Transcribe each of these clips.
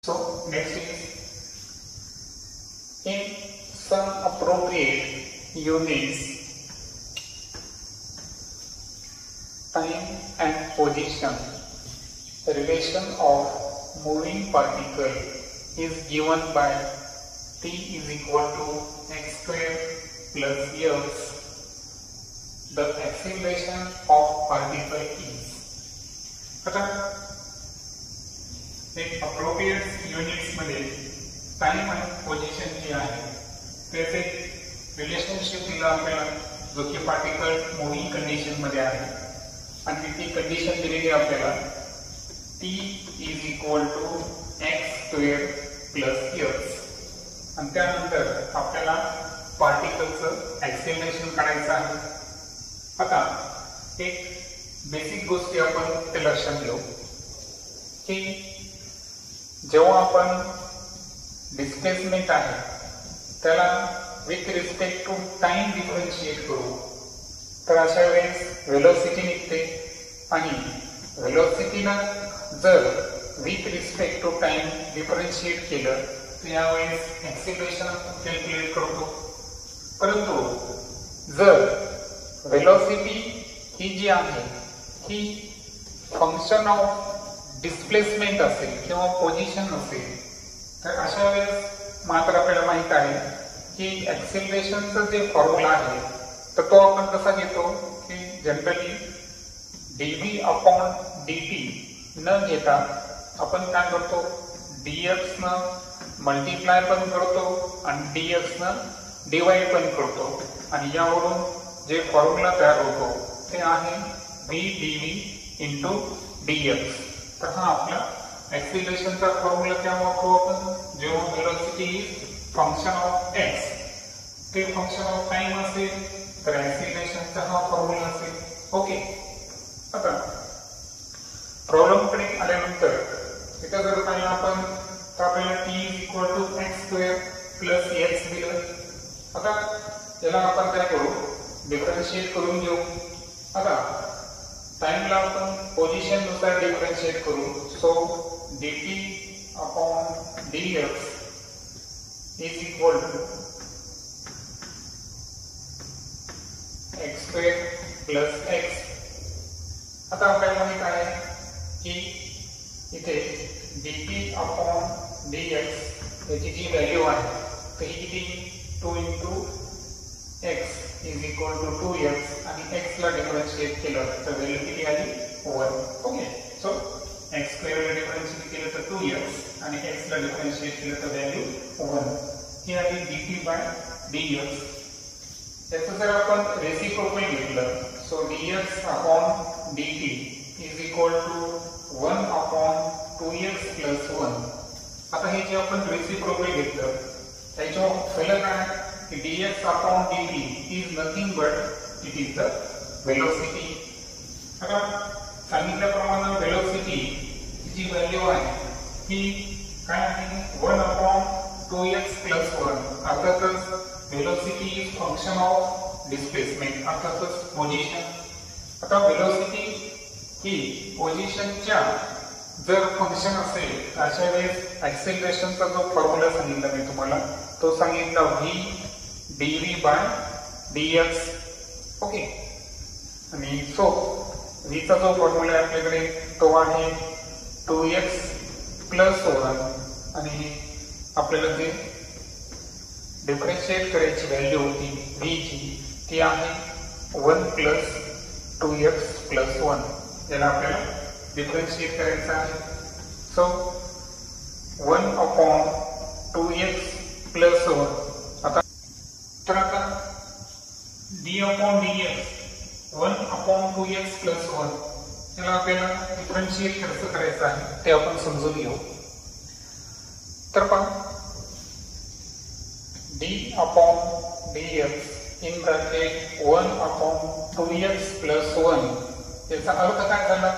So next is in some appropriate units, time and position, relation of moving particle is given by t is equal to x square plus x. The acceleration of particle is. आता एक appropriate units मध्ये time आणि position जे आहे त्याचे relationship दिला आपल्याला, जो की पार्टिकल मूव्हिंग कंडिशन मध्ये आहे आणि ती कंडिशन दिलेली आपल्याला t is equal to x square plus x आणि त्यानंतर आपल्याला पार्टिकलचं ऍक्सेलरेशन काढायचं आहे. आता एक बेसिक गोष्टी आपण ते लक्षात घेऊ की जेव्हा आपण डिस्प्लेसमेंट आहे त्याला with respect to time differentiate करू तर अशा वेळेस वेलोसिटी निघते आणि वेलोसिटीला जर with respect to time differentiate केलं तर यावेळेस ऍक्सेलरेशन कॅल्क्युलेट करतो. परंतु जर वेलोसिटी ही जी आहे ही फंक्शन ऑफ डिस्प्लेसमेंट असेल किंवा पोझिशन असेल तर अशा वेळेस मात्र आपल्याला माहित आहे की ऍक्सेलरेशनचा जे फॉर्म्युला आहे तर तो आपण कसा घेतो की जनरली dv अपॉन dt न घेता आपण काय करतो dx न मल्टिप्लाय पण करतो आणि dx न डिवाइड पण करतो आणि यावरून जे फॉर्म्युला तयार होतो ते आहे v dv इंटू dx. तर हा आपला ऍक्सेलरेशनचा फॉर्म्युला केव्हा वापरू आपण जेव्हा velocity is function of x, ते फंक्शन ऑफ टाइम असेल तर ऍक्सेलरेशनचा हा फॉर्म्युला असेल. ओके, आता प्रॉब्लेम कडे आल्यानंतर इथे जर पाहिलं आपण तर आपल्याला t is equal to x square plus x दिलं. आता याला आपण काय करू डिफरन्शिएट करून घेऊ. आता टाइमला आपण पोझिशन नुसार डिफरन्शिएट करू. So dt upon dx is equal to x square plus x. आता आपल्याला माहित आहे की इथे dt अपॉन dx याची जी व्हॅल्यू आहे तर ही किती 2 into x is equal to 2x आणि x ला डिफरन्शिएट केलं तर व्हॅल्यू किती आली 1. ओके, सो x स्क्वेअर ला डिफरन्शिएट केलं तर 2x आणि x ला डिफरन्शिएट केलं तर व्हॅल्यू 1. ही आली dt बाय dx. याचं जर आपण रेसिप्रोकल घेतलं so dx upon dt is equal to 1 upon 2x plus 1. आता हे जे आपण रेसिप्रोकल घेतलं त्याच्या पहिलं काय की dx upon dt is nothing but it is the velocity. आता सांगितल्याप्रमाणे वेलोसिटी जी व्हॅल्यू आहे ही काय आहे 1 upon 2x plus 1. अर्थातच velocity is function of displacement, अर्थातच पोझिशन. आता वेलोसिटी ही पोझिशनच्या जर फंक्शन असेल तर अशा वेळेस ऍक्सेलरेशनचा जो फॉर्म्युला सांगितला मी तुम्हाला तो सांगितला v dv by dx. Okay, आणि सो v चा जो फॉर्म्युला आहे आपल्याकडे तो आहे 2x प्लस 1 आणि आपल्याला जे डिफरन्शिएट करायची व्हॅल्यू होती v ची ती आहे 1 प्लस 2x प्लस 1. याला आपल्याला डिफरन्शिएट करायचं आहे. So 1 upon 2x plus 1. तर आता d upon dx 1 upon 2x plus 1 याला आपल्याला डिफरन्शिएट कसं करायचं आहे ते आपण समजून घेऊ. तर पहा d upon dx in bracket 1 upon 2x plus 1 याचा अर्थ काय झाला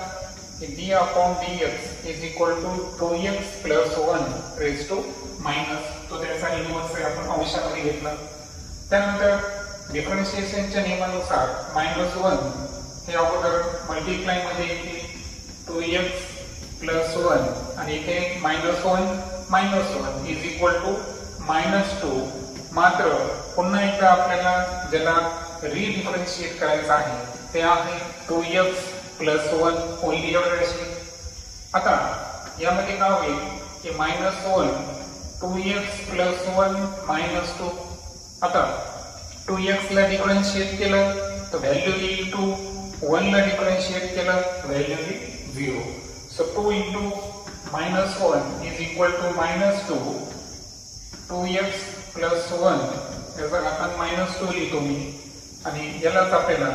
की d upon dx is equal to 2x plus 1 raise to minus. तो त्याचा इन्व्हर्स आहे आपण अंशामध्ये घेतला. त्यानंतर डिफरन्शिएशनच्या नियमानुसार -1 हे अगोदर मल्टिप्लाय मध्ये येते 2x प्लस 1 आणि इथे -1 -1 इज इक्वल टू -2. मात्र पुन्हा एकदा आपल्याला ज्याला रिडिफरन्शिएट करायचं आहे ते आहे 2x + 1 ओनली एवढं असेल. आता यामध्ये काय होईल की -1 2x + 1 -2. आता 2x ला डिफरन्शिएट केलं तर व्हॅल्यू येईल 2. 1 ला डिफरन्शिएट केलं व्हॅल्यू येईल 0. So 2 × -1 is equal to -2. 2x + 1 याचा घातांक -2 लिहितो मी आणि यालाच आपल्याला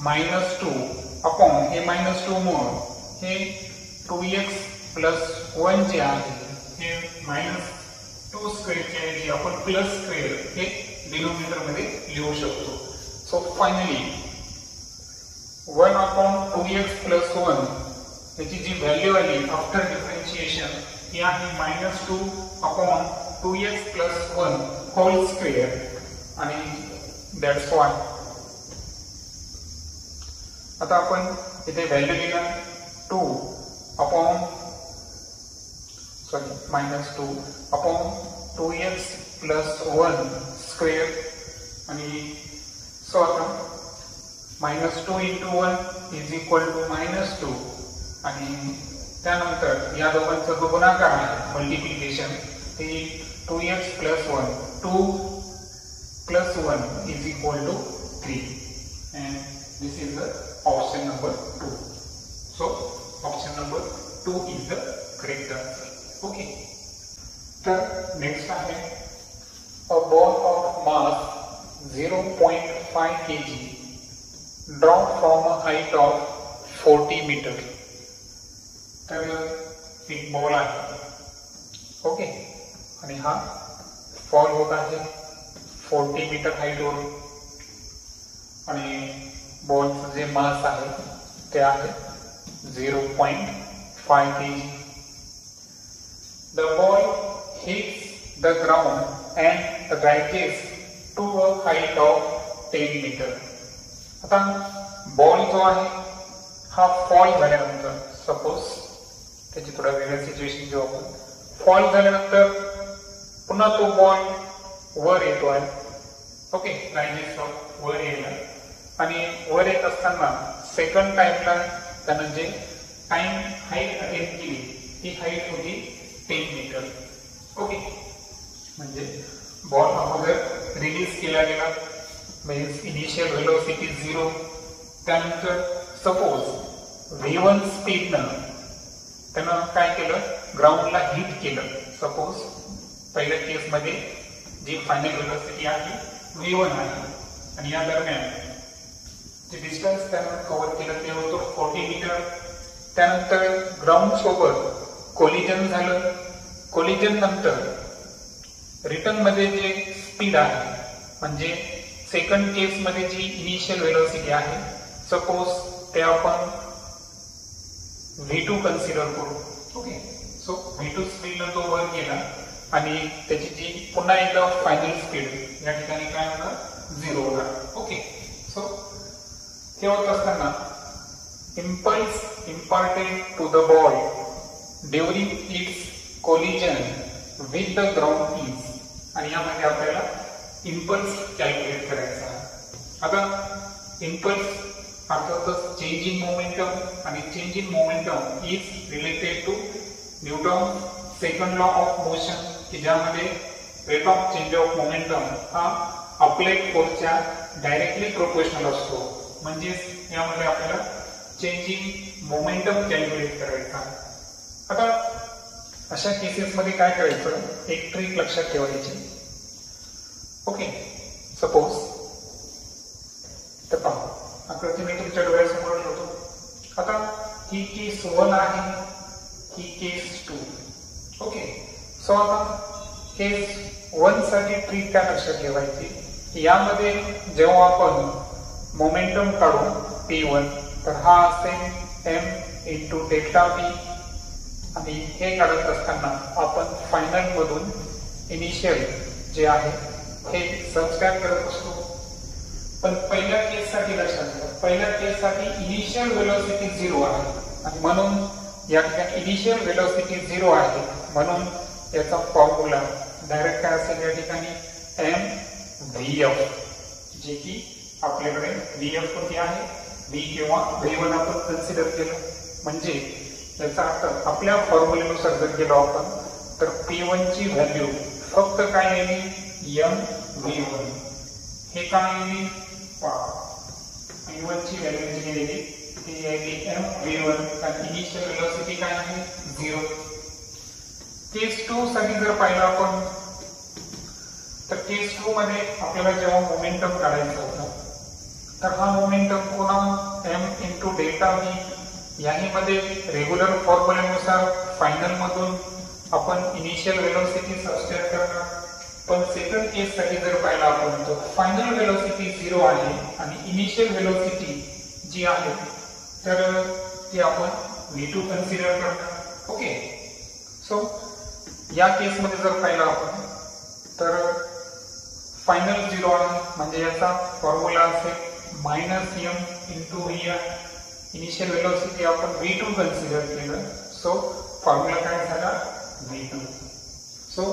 -2 अपॉन हे -2 मुळे हे 2x + 1 जे आहे हे -2 स्क्वेअरच्या ऐवजी आपण प्लस स्क्वेअर हे डिनोमिनेटर मध्ये लिहू शकतो. सो फायनली 1/2x + 1 याची जी व्हॅल्यू आली आफ्टर डिफरन्शिएशन ही आहे -2/2x + 1 होल स्क्वेअर आणि दॅट्स वाय. आता आपण इथे व्हॅल्यू लिहिला -2/2x + 1 स्क्वेअर आणि सो आता -2 × 1 इज इक्वल टू -2 आणि त्यानंतर या दोघांचा जो गुणाकार आहे मल्टिप्लिकेशन ते 2x + 1 2 + 1 is equal to 3 and this is the option number 2. So option number 2 is the correct answer. Okay. तर next आहे a ball of mass 0.5 kg dropped from a height of 40 meter. तर एक ball आहे okay आणि हा fall होत आहे 40 metre हाईटवरून आणि बॉलचं जे मास आहे ते आहे 0.5 kg. The ball hits the ground and rises to a height of 10 meter. आता बॉल जो आहे हा फॉल झाल्यानंतर सपोज त्याची थोडा वेगळं सिच्युएशन घेऊ आपण. फॉल झाल्यानंतर पुन्हा तो बॉल वर येतो आहे ओके रायजेस वर यायला आणि वर येत असताना सेकंड टाइमला त्यानं जे टाइम हाईट अटेन केली ती हाईट होती 10 मीटर ओके. म्हणजे बॉल अगोदर रिलीज केला गेला मीन्स इनिशियल व्हेलोसिटी 0. त्यानंतर सपोज v1 स्पीडनं त्यानं काय केलं ग्राउंडला हिट केलं. सपोज पहिल्या केसमध्ये जी फायनल व्हेलोसिटी आहे v1 आहे आणि या दरम्यान जे डिस्टन्स त्यानं कव्हर केलं ते होतं 40 मीटर. त्यानंतर ग्राउंड सोबत कोलिजन झालं. कोलिजन नंतर रिटर्न मध्ये जे स्पीड आहे म्हणजे सेकंड केस मध्ये जी इनिशियल व्हेलोसिटी आहे सपोज ते आपण v2 कन्सिडर करू ओके. सो v2 स्पीडनं तो वर गेला आणि त्याची जी पुन्हा एकदा फायनल स्पीड या ठिकाणी काय होणार 0 होणार ओके. सो हे होत असताना impulse imparted to the ball during its collision with the ground is आणि यामध्ये आपल्याला इम्पल्स कॅल्क्युलेट करायचा आहे. आता इम्पल्स अर्थातच चेंज इन मोमेंटम आणि change in momentum is related to Newton second law of motion की ज्यामध्ये rate of change of momentum हा अप्लाइड फोर्सच्या डायरेक्टली प्रोपोर्शनल असतो. म्हणजेच यामध्ये आपल्याला चेंजिंग मोमेंटम कॅल्क्युलेट करायचा. आता अशा केसेस मध्ये काय करायचं एक ट्रिक लक्षात ठेवायची ओके. सपोज तर पहा आकृती मी तुमच्या डोळ्यासमोर ठेवतो. आता ही केस 1 आहे ही केस 2 ओके. सो आता केस 1 साठी ट्रिक काय लक्षात ठेवायची यामध्ये जेव्हा आपण मोमेंटम काढू p1 तर हा असेल m × डेल्टा v आणि हे काढत असताना आपण फायनल मधून इनिशियल जे आहे हे सबस्ट्रॅक्ट करत असतो. पण पहिल्या केस साठी लक्षात घ्या पहिल्या केस साठी इनिशियल व्हेलोसिटी 0 आहे आणि म्हणून या ठिकाणी इनिशियल व्हेलोसिटी 0 आहे म्हणून याचा फॉर्म्युला डायरेक्ट काय असेल या ठिकाणी mvf, जे की आपल्याकडे vf कोणती आहे v किंवा v1 आपण कन्सिडर केलं. म्हणजे याचा अर्थ आपल्या फॉर्म्युलेनुसार जर गेलो आपण तर P1 ची व्हॅल्यू फक्त काय आली mv1. हे काय आली P1 ची व्हॅल्यू जी आली ती आली mv1 आणि इनिशियल वेलोसिटी काय आहे 0. केस 2 साठी जर पाहिलं आपण तर केस 2 मध्ये आपल्याला जेव्हा मोमेंटम काढायचा होता तर हा मोमेंटम पुन्हा m इंटू डेल्टा v याहीमध्ये रेग्युलर फॉर्म्युलेनुसार फायनल मधून आपण इनिशियल वेलोसिटी सबस्ट्रॅक्ट करणार. पण सेकंड केस साठी जर पाहिलं आपण तर फायनल वेलोसिटी 0 आहे आणि इनिशियल वेलोसिटी जी आहे तर ती आपण v2 कन्सिडर करणार. ओके, सो या केस मध्ये जर पाहिलं आपण तर फायनल 0 आहे म्हणजे याचा फॉर्म्युला असेल minus m into v. Initial velocity आपण v2 कन्सिडर केलं, सो फॉर्म्युला काय झाला v2. सो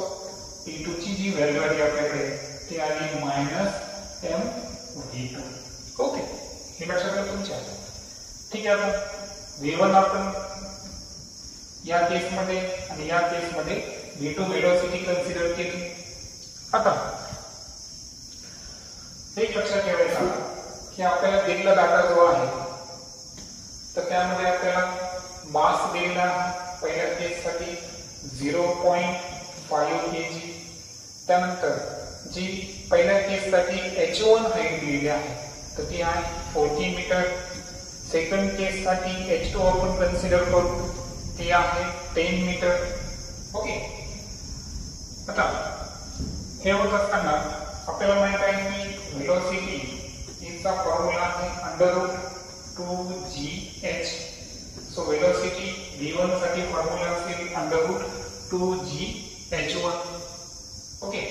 p2 ची जी व्हॅल्यू आली आपल्याकडे ती आली मायनस m v2. ओके, हे लक्षात आलं तुमच्या. ठीक आहे, आता v1 आपण या केसमध्ये आणि या केसमध्ये v2 वेलोसिटी कन्सिडर केली. आता एक लक्षात ठेवायचं की आपल्याला दिलेला डाटा जो आहे तर त्यामध्ये आपल्याला मास दिलेला पहिल्या केससाठी 0.5 kg. त्यानंतर जी पहिल्या केससाठी h1 हाईट दिलेली आहे तर ती आहे 40 मीटर. सेकंड केससाठी h2 आपण कन्सिडर करू, ती आहे 10 मीटर. ओके, आता हे होत असताना आपल्याला माहित आहे की वेलोसिटी चा फॉर्म्युला आहे √2gh. सो वेलोसिटी v1 साठी फॉर्म्युला असेल √2gh1. ओके,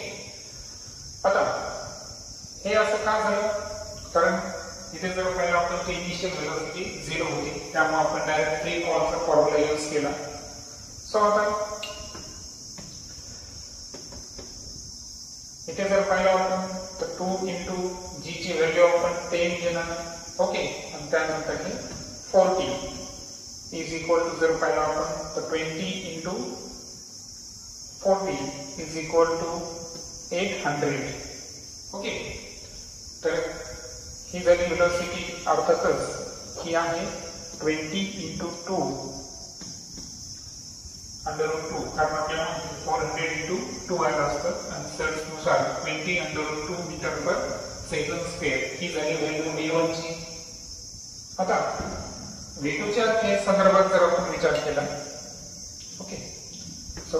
आता हे असं का झालं कारण इथे जर पाहिलं आपण की इनिशियल वेलोसिटी 0 होती त्यामुळे आपण डायरेक्ट फ्री फॉलचा फॉर्म्युला यूज केला. सो आता इथे जर पाहिलं आपण तर 2 इंटू g ची व्हॅल्यू आपण 10 घेणार. ओके, आणि त्यानंतर हे 40 इज इक्वल टू जर पाहिलं आपण तर 20 into 40 is equal to 800. Okay, तर ही झाली वेलोसिटी. अर्थातच ही आहे 20 इंटू 2 √2 कारण आपल्याला 400 इंटू 2 आलं असतं आणि सर्चनुसार 20 √2 मीटर पर सेकंड स्क्वेअर ही झाली व्हॅल्यू v1 ची. आता v2 च्या केस संदर्भात जर आपण विचार केला, ओके, सो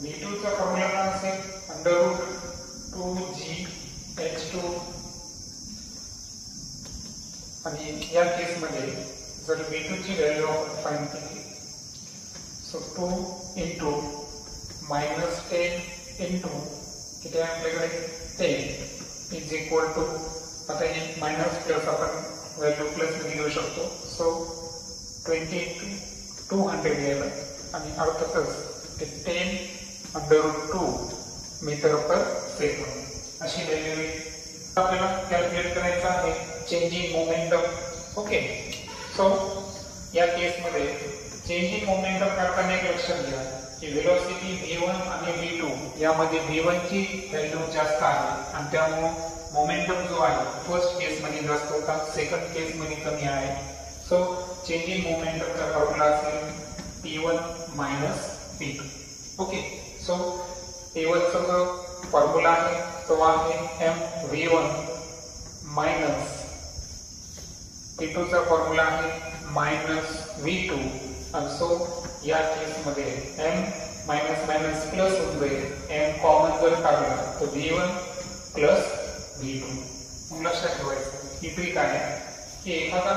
v2 चा फॉर्म्युला असेल √2gh2 आणि या केस मध्ये जर v2 ची व्हॅल्यू आपण फाइंड केली सो 2 इंटू मायनस 10 इंटू किती आहे आपल्याकडे 10 इज इक्वल टू, आता हे मायनस प्लस आपण व्हॅल्यू प्लस मध्ये घेऊ शकतो. सो 20 इंटू 200 घ्यायला आणि अर्थातच ते 10 √2 मीटर पर सेकंड अशी व्हॅल्यू आपल्याला कॅल्क्युलेट करायचं आहे चेंजिंग मोमेंटम. ओके, सो या केसमध्ये चेंजिंग मोमेंटम करताना एक लक्षात घ्या की वेलोसिटी v1 आणि v2 यामध्ये v1 ची व्हॅल्यू जास्त आहे आणि त्यामुळे मोमेंटम जो आहे फर्स्ट केस मध्ये जास्त होता, सेकंड केस मध्ये कमी आहे. सो चेंजिंग मोमेंटमचा फॉर्म्युला असेल p1 minus p2. Okay, so p1 चा जो फॉर्म्युला आहे तो आहे mv1 मायनस p2 चा फॉर्म्युला आहे मायनस v2. आणि सो या केस मध्ये m मायनस मायनस प्लस होऊन जाईल. m कॉमन जर काढला तर v1 प्लस v2. मग लक्षात ठेवायचं ही ट्रिक आहे की एखादा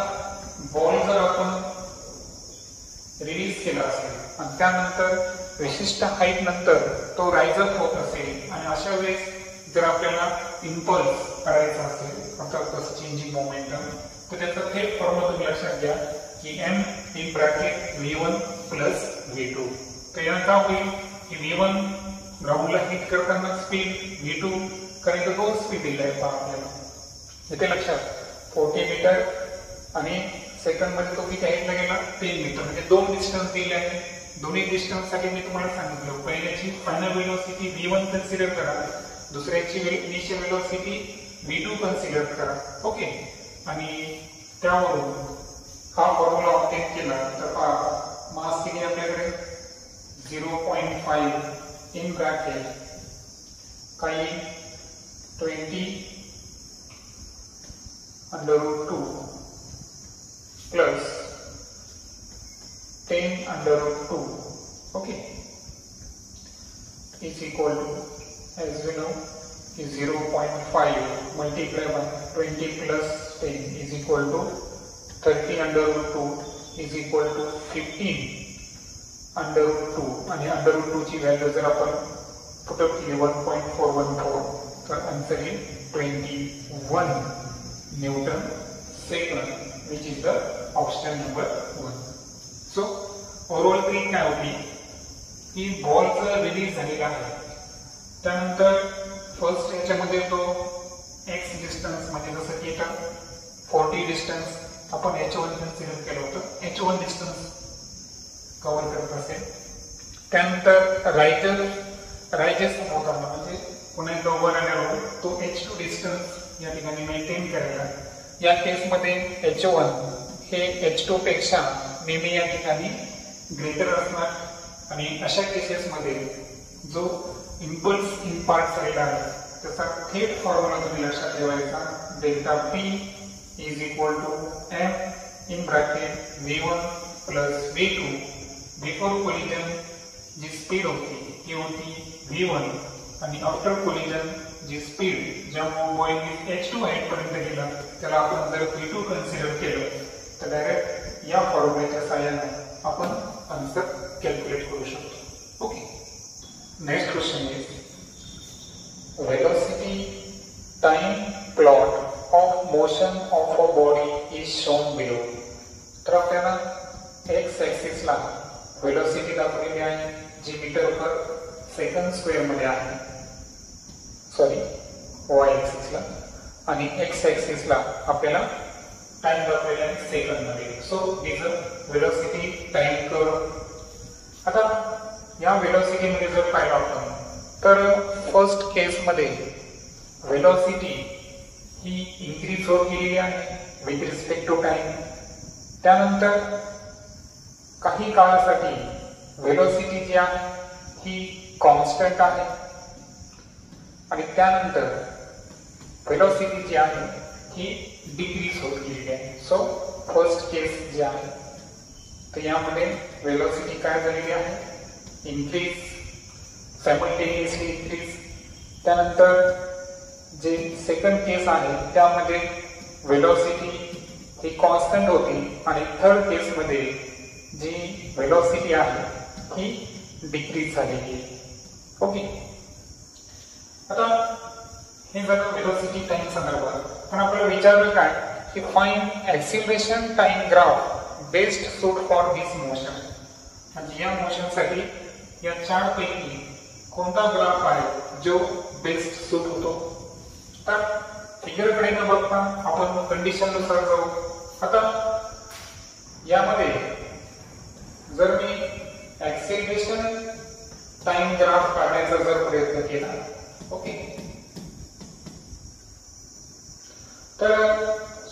बॉल जर आपण रिलीज केला असेल आणि त्यानंतर विशिष्ट हाईट नंतर तो राइज अप होत असेल आणि अशा वेळेस जर आपल्याला इम्पल्स करायचा असेल अर्थात चेंजिंग मोमेंटम तर त्याचा थेट फॉर्म्युला तुम्ही लक्षात घ्या की m in bracket v1 plus v2. तर यानं काय होईल की V1 ग्राउंडला हिट करताना स्पीड, V2 कारण इथं दोन स्पीड दिले आहे पहा आपल्याला इथे लक्षात 40 मीटर आणि सेकंड मध्ये तो किती हिटला गेला 3 मीटर म्हणजे दोन डिस्टन्स दिले आहे. दोन्ही डिस्टन्स साठी मी तुम्हाला सांगितलं पहिल्याची फायनल वेलोसिटी V1 कन्सिडर करा, दुसऱ्याची इनिशियल वेलोसिटी V2 कन्सिडर करा. ओके आणि त्यावरून हा फॉर्म्युला ऑब्टेन केला तर पहा मास किती आपल्याकडे 0.5 इन ब्रॅकेट काही 20 √2 plus 10 √2 okay is equal to as we know is 0.5 multiplied by 20 plus 10 is equal to 30 √2 is equal to 15 √2 आणि √2 ची व्हॅल्यू जर आपण पुट अप केली 1.414 तर आन्सर येईल 21 Newton second which is the option number 1. So overall thing काय होती की बॉलचं रिलीज झालेला आहे त्यानंतर फर्स्ट याच्यामध्ये तो x डिस्टन्स म्हणजे जसं की आता 40 डिस्टन्स आपण h1 कन्सिडर केलं होतं h1 डिस्टन्स कव्हर करत असेल. त्यानंतर रायजेस होताना म्हणजे पुन्हा एकदा उभा राहणार तो h2 डिस्टन्स या ठिकाणी मेंटेन करायला. या केसमध्ये h1 हे h2 पेक्षा नेहमी या ठिकाणी ग्रेटर असणार आणि अशा केसेसमध्ये जो इम्पल्स इम्पार्ट झालेला आहे त्याचा थेट फॉर्म्युला तुम्ही लक्षात ठेवायचा delta P is equal to m in bracket V1 plus V2 before collision जी स्पीड होती ती होती V1 आणि आफ्टर कोलिजन जी स्पीड जेव्हा मोबाईल h2 हाईट पर्यंत गेला त्याला आपण जर V2 कन्सिडर केलं तर डायरेक्ट या फॉर्म्युल्याच्या सहाय्याने आपण आन्सर कॅल्क्युलेट करू शकतो. Okay next question is velocity time plot of motion of a body is shown below. तर आपल्याला एक्स ऍक्सिसला वेलोसिटी दाखवलेली आहे जी मीटर पर सेकंड स्क्वेअर मध्ये आहे सॉरी y ऍक्सिसला आणि x ऍक्सिसला आपल्याला टाइम दाखवलेला आहे सेकंड मध्ये. So this velocity time curve. आता या वेलोसिटी मध्ये जर पाहिलं आपण तर फर्स्ट केस मध्ये वेलोसिटी ही इन्क्रीज होत गेलेली आहे विथ रिस्पेक्ट टू टाइम. त्यानंतर काही काळासाठी वेलोसिटी जी आहे ही कॉन्स्टंट आहे आणि त्यानंतर वेलोसिटी जी आहे ही डिक्रीज होत गेलेली आहे. सो फर्स्ट केस जी आहे तर यामध्ये वेलोसिटी काय झालेली आहे इन्क्रीज सायमल्टेनियसली इन्क्रीज. त्यानंतर जे सेकंड केस आहे त्यामध्ये वेलोसिटी ही कॉन्स्टंट होती आणि थर्ड केस मध्ये जी वेलोसिटी आहे ही डिक्रीज झालेली आहे. ओके आता हे झालं वेलोसिटी टाइम संदर्भात. पण आपल्याला विचारलं काय की find acceleration time graph best suit for this motion. म्हणजे या मोशन साठी या चार पैकी कोणता ग्राफ आहे जो बेस्ट सूट होतो. तर फिगर कडे न बघता आपण कंडिशन नुसार जाऊ. आता यामध्ये जर मी एक्सिलरेशन टाइम ग्राफ काढण्याचा जर प्रयत्न केला ओके तर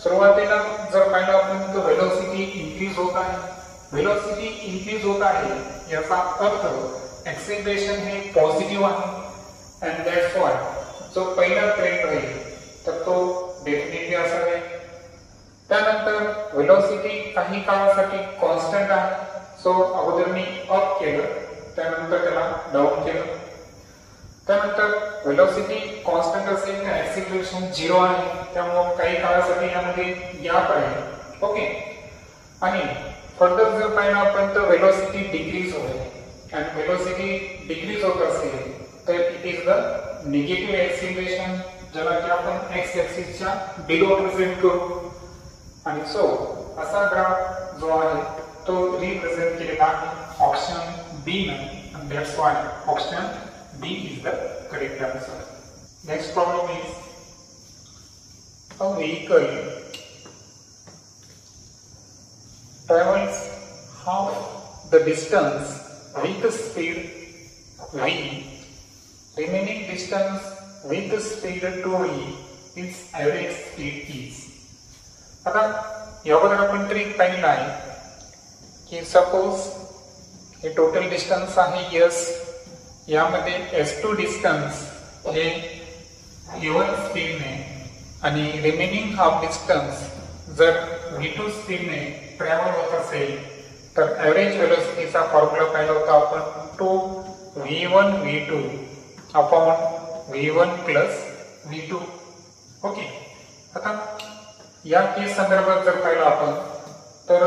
सुरुवातीला जर पाहिलं आपण तर वेलोसिटी इन्क्रीज होत आहे. वेलोसिटी इन्क्रीज होत आहे याचा अर्थ एक्सिलरेशन हे पॉझिटिव्ह आहे अँड दॅट्स व्हाय जो पहिला ट्रेंड राहील तर तो डेफिनेटली असावे. त्यानंतर वेलोसिटी काही काळासाठी कॉन्स्टंट आहे. सो अगोदर मी अप केलं त्यानंतर त्याला डाऊन केलं. त्यानंतर वेलोसिटी कॉन्स्टंट असेल तर एक्सिलरेशन 0 आहे त्यामुळे काही काळासाठी यामध्ये गॅप आहे. ओके आणि फर्दर जर पाहिलं आपण तर वेलोसिटी डिक्रीज होते आणि वेलोसिटी डिक्रीज होत असेल तर it is the negative acceleration ज्याला की आपण एक्स ऍक्सिसच्या बिलो प्रेझेंट करू. आणि सो असा ग्राफ जो आहे तो रिप्रेझेंट केलेला आहे ऑप्शन बी मध्ये. and that's why option B is the correct answer. Next problem is a vehicle travels half the distance with the speed v, remaining distance with the speed 2v, its average speed is. आता याबद्दल आपण trick पाहिला आहे की suppose हे total distance आहे s, यामध्ये s2 distance हे v1 स्पीडने आणि रिमेनिंग हाफ डिस्टन्स जर v2 स्पीडने ट्रॅव्हल होत असेल तर एव्हरेज वेलोसिटीचा फॉर्म्युला पाहिला होता आपण 2v1 v2 upon v1 plus v2. Okay, आता या केस संदर्भात जर पाहिलं आपण तर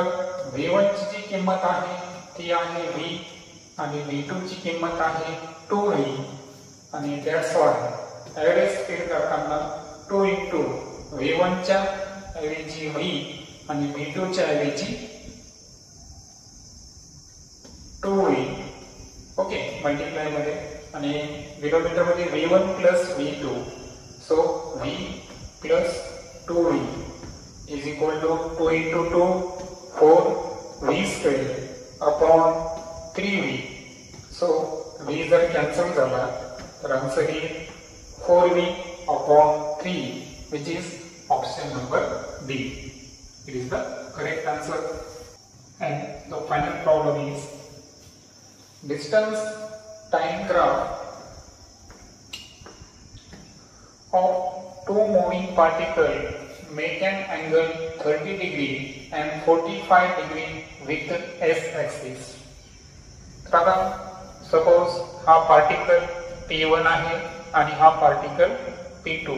v1 ची जी किंमत आहे ती आहे v आणि v2 ची किंमत आहे 2v आणि दॅट्स व्हाय एव्हरेज स्पीड करताना 2 इंटू v1 च्या ऐवजी v आणि v2 च्या ऐवजी 2v. ओके, मल्टिप्लाय मध्ये आणि डिनोमिनेटर मध्ये v1 plus v2, so v plus 2v is equal to 2 into 2 4v square upon 3v. So v जर कॅन्सल झाला तर आन्सर येईल 4v upon 3 which is option number D. It is the correct answer. And the final problem is distance time graph of two moving particles make an angle 30 degree and 45 degree with s-axis. तर आता suppose हा particle P1 आहे आणि हा particle P2.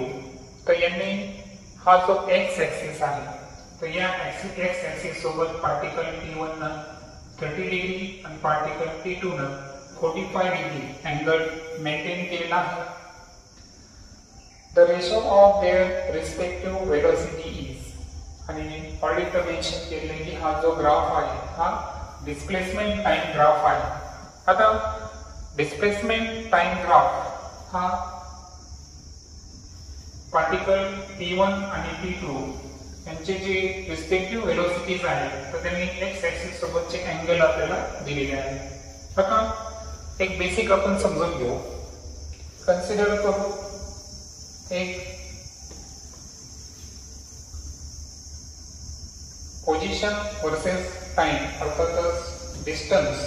तर यांनी हा जो x ऍक्सिस आहे तर या x ऍक्सिस सोबत पार्टिकल P1 ना 30 डिग्री आणि पार्टिकल P2 ना 45 डिग्री अँगल मेंटेन केलेला आहे. The ratio of their respective velocity is, आणि ऑलरेडी मेन्शन केले की हा जो ग्राफ आहे हा डिस्प्लेसमेंट टाइम ग्राफ आहे. आता डिस्प्लेसमेंट टाइम ग्राफ हा पार्टिकल P1 आणि P2 यांचे जे रिस्पेक्टिव्ह वेलोसिटीज आहेत तर त्यांनी एक्स ऍक्सिस सोबतचे अँगल आपल्याला दिलेले आहेत. आता एक बेसिक आपण समजून घेऊ. कन्सिडर करू एक पोझिशन वर्सेस टाइम अर्थातच डिस्टन्स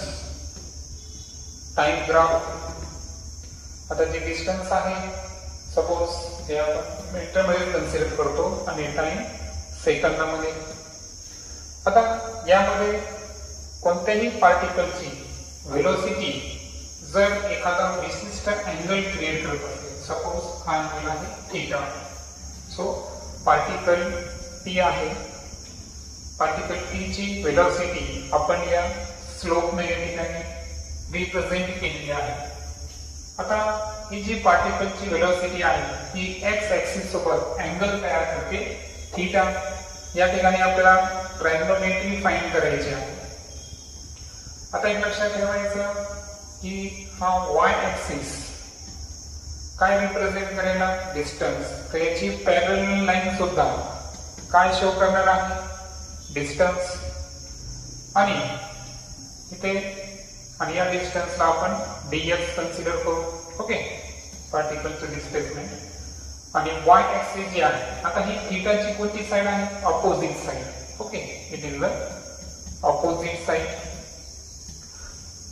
टाइम ग्राफ. आता जे डिस्टन्स आहे सपोज हे आपण मीटर मध्ये कन्सिडर करतो आणि टाइम सेकंदामध्ये. आता यामध्ये कोणत्याही पार्टिकलची वेलोसिटी जर एखादा विशिष्ट अँगल क्रिएट करत असेल, सपोज हा अँगल आहे थीटा, सो पार्टिकल P आहे, पार्टिकल P ची वेलोसिटी आपण या स्लोप ने या ठिकाणी रिप्रेझेंट केलेली आहे. आता ही जी पार्टिकलची वेलोसिटी आहे ही एक्स ऍक्सिस सोबत अँगल तयार करते थीटा. या ठिकाणी आपल्याला ट्रायगोनोमेट्री फाइंड करायची आहे. आता एक लक्षात ठेवायचं की हा वाय ऍक्सिस काय रिप्रेझेंट करेल, डिस्टन्स. तर याची पॅरलल लाईन सुद्धा काय शो करणार आहे, डिस्टन्स. आणि इथे आणि या डिस्टन्सला आपण dx कन्सिडर करू. ओके, पार्टिकलचं डिस्प्लेसमेंट. आणि वाय ऍक्सिस जी आहे आता ही थीटाची कोणती साइड आहे, opposite side. Okay, it is the opposite side.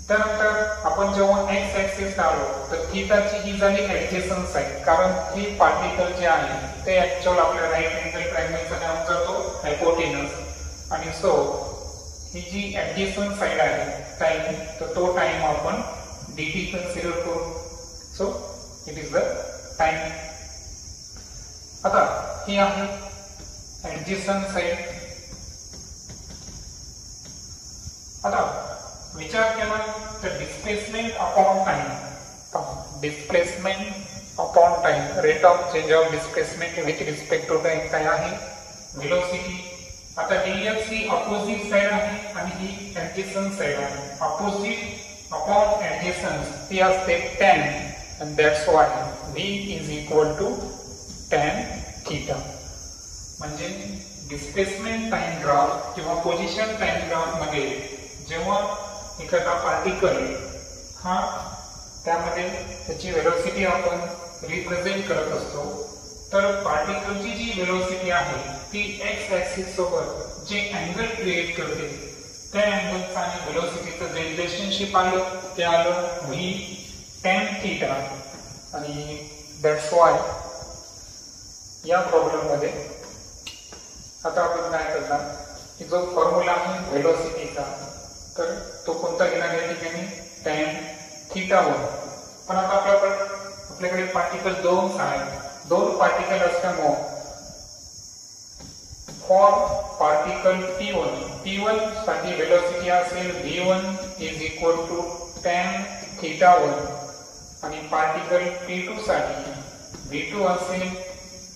त्यानंतर आपण जेव्हा एक्स ऍक्सिस आलो तर थीटाची ही झाली ऍडजसंट साइड, कारण ही पार्टिकल जे आहे ते ऍक्च्युअल आपल्या राईट अँगल ट्रायंगलचं नाव जातो हायपोटेनस. आणि सो ही जी ऍडजसंट साइड आहे टाइम, तर तो टाइम आपण dt कन्सिडर करू. So it is the time. आता ही आहे ऍडजसंट साइड. आता विचार केला तर displacement upon time, displacement upon time, rate of change of displacement with respect to time काय आहे, वेलोसिटी. आता dx ही अपोजिट साइड आहे आणि ही ऍडजसंट साइड आहे. अपोजिट upon adjacence ती असते tan and that's why V is equal to tan theta. म्हणजे displacement time graph किंवा पोझिशन टाइम ग्राफ मध्ये जेव्हा एखादा पार्टिकल हा त्यामध्ये त्याची वेलोसिटी आपण रिप्रेझेंट करत असतो तर पार्टिकलची जी वेलोसिटी आहे ती एक्स ऍक्सिस सोबत जे अँगल क्रिएट करते त्या अँगलचा आणि वेलोसिटीचं जे रिलेशनशिप आलं ते आलं V tan थीटा. आणि दॅट्स वाय या प्रॉब्लेम मध्ये आता आपण काय करणार की जो फॉर्म्युला आहे वेलोसिटीचा तर तो कोणता घेणार या ठिकाणी tan थीटा1. पण आता आपल्याकडे पार्टिकल दोन आहेत, दोन पार्टिकल असल्यामुळे फॉर पार्टिकल P1 साठी वेलोसिटी असेल V1 is equal to tan थीटा1 आणि पार्टिकल P2 साठी V2 असेल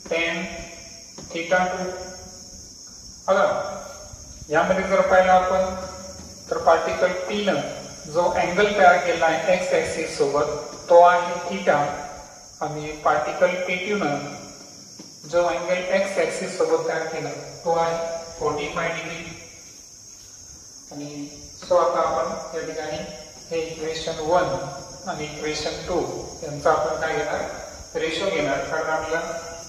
tan थीटा2. आता यामध्ये जर पाहिलं आपण तर पार्टिकल P न जो अँगल तयार केला आहे एक्स ऍक्सिस सोबत तो आहे थीटा आणि पार्टिकल P2 न जो अँगल एक्स ऍक्सिस सोबत तयार केला तो आहे 45 डिग्री. आणि सो आता आपण या ठिकाणी हे इक्वेशन 1 आणि इक्वेशन 2 यांचा आपण काय घेणार रेशो घेणार कारण आपल्याला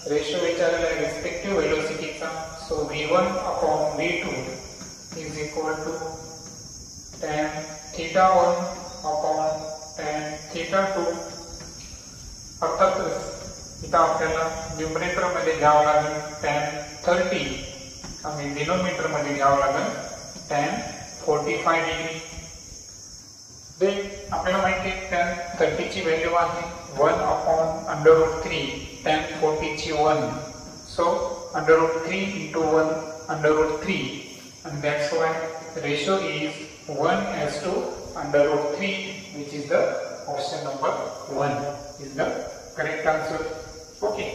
रेशो विचारलेला आहे रिस्पेक्टिव्ह वेलोसिटीचा. So V1 upon V2 is equal to tan theta upon tan थीटा2. अर्थातच इथं आपल्याला न्यूमरेटर मध्ये घ्यावं लागेल tan 30 आणि डिनोमिनेटर मध्ये घ्यावं लागेल tan 45 डिग्री. आपल्याला माहिती आहे tan 30 ची व्हॅल्यू आहे 1 upon √3 tan 40 ची 1. So √3 into 1 √3 and that's why ratio is 1:√3 which is the option number 1 is the correct answer. Okay.